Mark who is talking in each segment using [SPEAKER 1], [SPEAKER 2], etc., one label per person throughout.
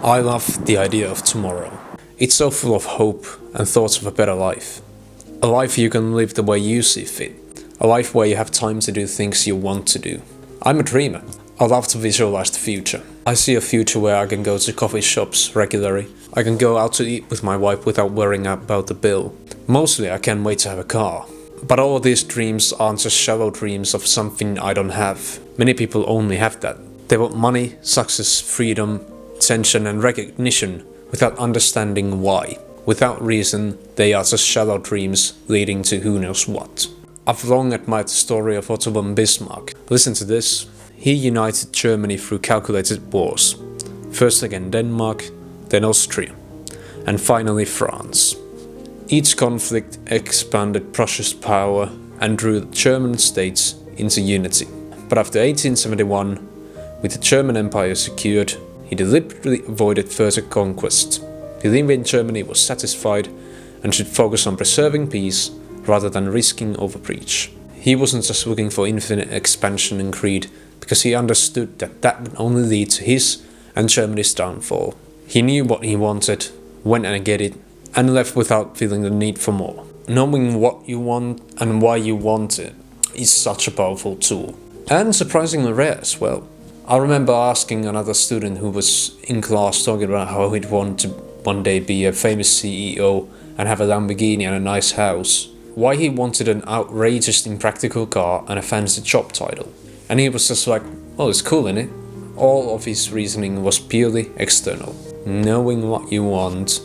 [SPEAKER 1] I love the idea of tomorrow. It's so full of hope and thoughts of a better life. A life you can live the way you see fit. A life where you have time to do things you want to do. I'm a dreamer. I love to visualize the future. I see a future where I can go to coffee shops regularly. I can go out to eat with my wife without worrying about the bill. Mostly I can't wait to have a car. But all of these dreams aren't just shallow dreams of something I don't have. Many people only have that. They want money, success, freedom, attention and recognition without understanding why. Without reason, they are just shallow dreams leading to who knows what. I've long admired the story of Otto von Bismarck. Listen to this. He united Germany through calculated wars. First again Denmark, then Austria, and finally France. Each conflict expanded Prussia's power and drew the German states into unity. But after 1871, with the German Empire secured, he deliberately avoided further conquest, believing Germany was satisfied and should focus on preserving peace rather than risking overreach. He wasn't just looking for infinite expansion and greed, because he understood that that would only lead to his and Germany's downfall. He knew what he wanted, went and get it, and left without feeling the need for more. Knowing what you want and why you want it is such a powerful tool, and surprisingly rare as well. I remember asking another student who was in class talking about how he'd want to one day be a famous CEO and have a Lamborghini and a nice house, why he wanted an outrageous impractical car and a fancy job title. And he was just like, well, it's cool, innit? All of his reasoning was purely external. Knowing what you want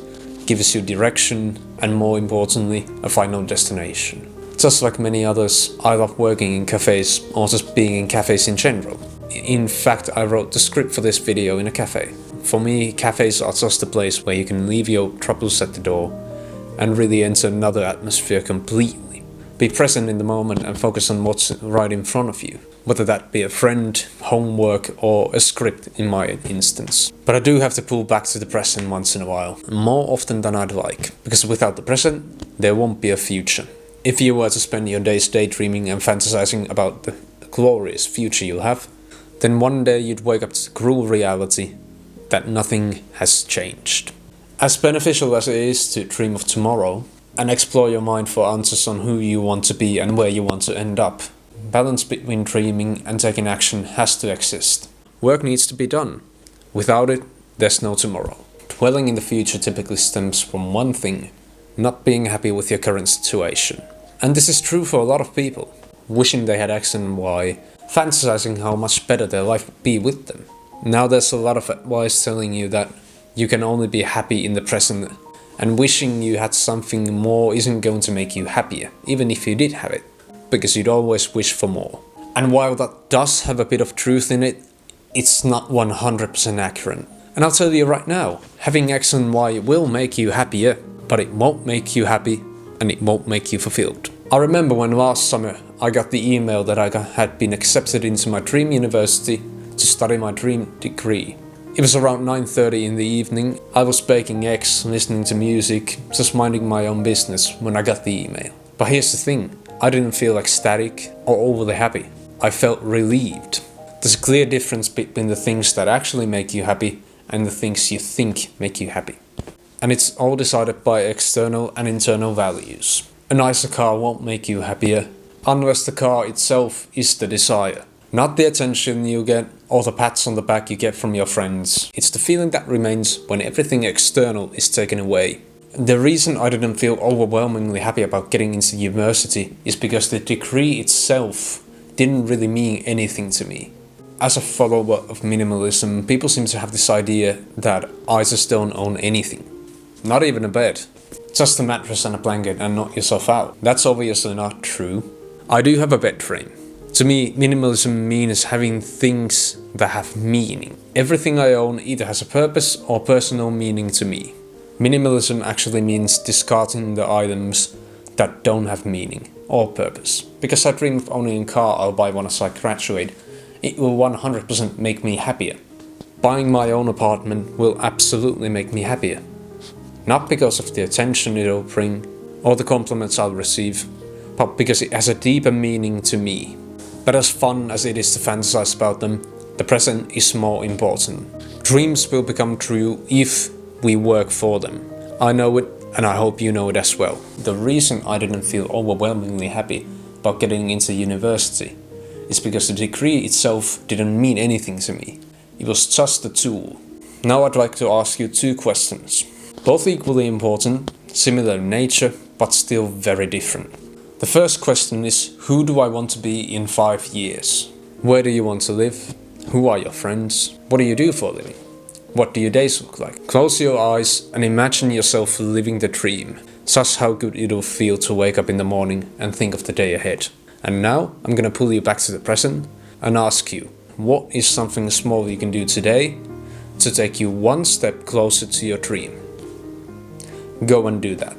[SPEAKER 1] gives you direction and, more importantly, a final destination. Just like many others, I love working in cafes or just being in cafes in general. In fact, I wrote the script for this video in a cafe. For me, cafes are just a place where you can leave your troubles at the door and really enter another atmosphere completely. Be present in the moment and focus on what's right in front of you, whether that be a friend, homework or a script in my instance. But I do have to pull back to the present once in a while, more often than I'd like, because without the present, there won't be a future. If you were to spend your days daydreaming and fantasizing about the glorious future you'll have, then one day you'd wake up to the cruel reality that nothing has changed. As beneficial as it is to dream of tomorrow and explore your mind for answers on who you want to be and where you want to end up, balance between dreaming and taking action has to exist. Work needs to be done. Without it, there's no tomorrow. Dwelling in the future typically stems from one thing: not being happy with your current situation. And this is true for a lot of people. Wishing they had X and Y, fantasizing how much better their life would be with them. Now there's a lot of advice telling you that you can only be happy in the present, and wishing you had something more isn't going to make you happier, even if you did have it, because you'd always wish for more. And while that does have a bit of truth in it, it's not 100% accurate. And I'll tell you right now, having X and Y will make you happier, but it won't make you happy, and it won't make you fulfilled. I remember when last summer I got the email that I had been accepted into my dream university to study my dream degree. It was around 9:30 in the evening. I was baking eggs, listening to music, just minding my own business when I got the email. But here's the thing, I didn't feel ecstatic or overly happy. I felt relieved. There's a clear difference between the things that actually make you happy and the things you think make you happy. And it's all decided by external and internal values. A nicer car won't make you happier, unless the car itself is the desire. Not the attention you get or the pats on the back you get from your friends. It's the feeling that remains when everything external is taken away. The reason I didn't feel overwhelmingly happy about getting into university is because the degree itself didn't really mean anything to me. As a follower of minimalism, people seem to have this idea that I just don't own anything. Not even a bed. Just a mattress and a blanket and knock yourself out. That's obviously not true. I do have a bed frame. To me, minimalism means having things that have meaning. Everything I own either has a purpose or personal meaning to me. Minimalism actually means discarding the items that don't have meaning or purpose. Because I dream of owning a car I'll buy once I graduate, it will 100% make me happier. Buying my own apartment will absolutely make me happier. Not because of the attention it'll bring or the compliments I'll receive, but because it has a deeper meaning to me. But as fun as it is to fantasize about them, The present is more important. Dreams will become true if we work for them. I know it, and I hope you know it as well. The reason I didn't feel overwhelmingly happy about getting into university is because the degree itself didn't mean anything to me. It was just a tool. Now I'd like to ask you two questions. Both equally important, similar in nature, but still very different. The first question is, who do I want to be in 5 years? Where do you want to live? Who are your friends? What do you do for a living? What do your days look like? Close your eyes and imagine yourself living the dream. Just how good it'll feel to wake up in the morning and think of the day ahead. And now I'm gonna pull you back to the present and ask you, what is something small you can do today to take you one step closer to your dream? Go and do that.